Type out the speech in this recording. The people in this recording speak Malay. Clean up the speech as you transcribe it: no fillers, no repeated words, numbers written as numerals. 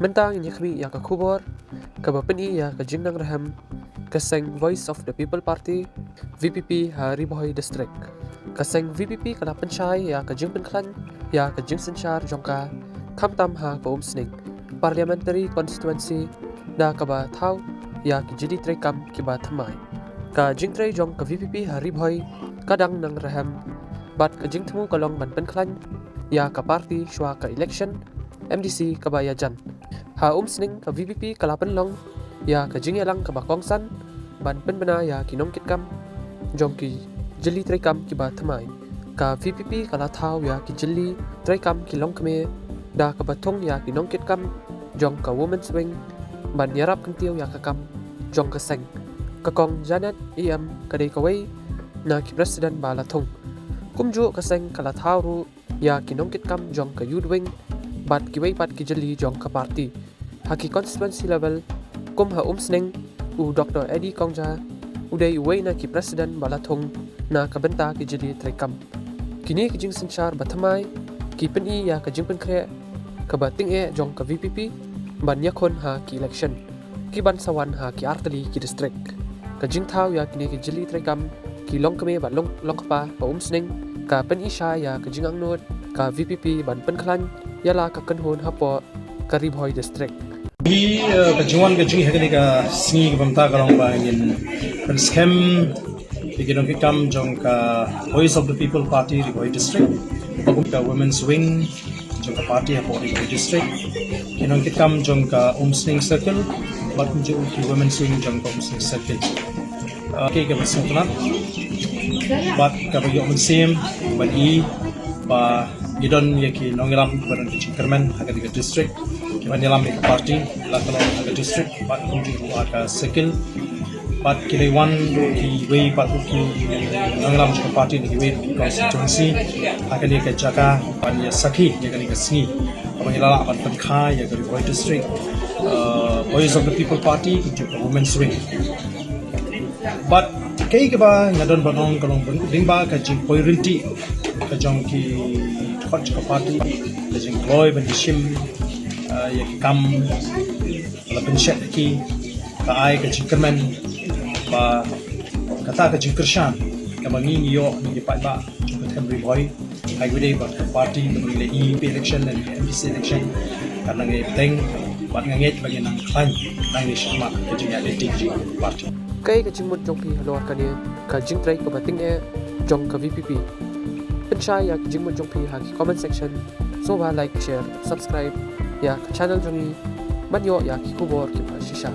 Mentang ini khmih ya ka khubor, kaba pyni ya ka Jingnang Rhem, kaseng Voice of the People Party, VPP Ri Bhoi District. Kaseng VPP kala shai ya ka jingpynkhlaiñ ya ka jingsynshar jong ka khamtam ha ka Umsning Parliamentary Constituency da kaba Thaw ya ki Jylli Treikam Kiba Thymmai. Ka jingtray jong ka VPP Ri Bhoi kadang nang Rhem, bat ka jingthaw kalong pynkhlaiñ ya ka party shuwa ka Elekshon MDC kabayajan. Ha Umsning ka VPP kalapan long ya ka Jingnang Kiba Kongsan ban pynbna ya ki Nongkitkam jong ki Jylli Treikam Kiba Thymmai. Ka VPP kala Thaw ya ki Jylli Treikam ki Longkmie da ka bteng ya ki Nongkitkam jong ka Women's Wing ban yarap kentiw ya ka kam jong ka seng ka kong Janet kadai kawai na ki President bala thong kumju ka seng kala Thaw ru ya ki Nongkitkam jong ka Youth Wing bat ki wai pat ki Jylli jong ka party haki constituency level kum ha Umsning u Dr. Eddie Kongja udai uway na ki President balathong na kabenta ki Jylli Treikam kini ki jingsynshar Thymmai ki pyni ya ka jingpynkhreh kaba tyngeh jong ka VPP ban yakhon ha ki Elekshon ki ban sawan ha ki artali ki district ka jingthaw ya kini ki Jylli Treikam ki Longkmie ban Longkpa pa Umsning ka pyni shai ya ka Jingnang ka VPP ban pynkhlaiñ yala ka Kynhun hapo ka Ri Bhoi District. Hi ka jingwan ka jing hekani ka singi ka pamta ka long ba ngin kan scam bigyan ng kitam jong ka Voice of the People Party Ri Bhoi District pagum ka Women's Wing jong ka party hapo Ri Bhoi District kinong kitam jong ka Umsning Circle bakun jong ki Women's Wing jong ka Umsning Circle okay ka basang tunat bat ka bagyo magsim bagi ba gidon yaki nongiram baran kichkermen haga diga district Manilam ka party lakalong aga district bat kunju aga circle bat kilaiwan ki way pat ki nangalam ka party ni way constituency aga ni ka jaga pan ya sakhi ya ni ka singi abang ilala pan pankha ya Ri Bhoi District Voice of the People Party kunju ka Women's Wing bat kay ka ba ngadon banong kalong dingba ka jing poi rinti ka jong ki thot ka party ka jing loy ban shim ya kam la penshet ki ka ai ka jingkermen ba kata ka jingkershan ka mangi yo ni pa ba ka Ri Bhoi ai gede ba party ni le election dan MDC election karena ngai bteng bat ngai bagi nang khmih nang ni sama ka jing identity party Kay ka jingmut jong pi halor kani ka jingtray ka tyngeh jong ka VPP penshai ya ka jingmut jong pi ha ki comment section so ba like share subscribe ya ka channel jongi manyo ya ki kubor ki pa shisha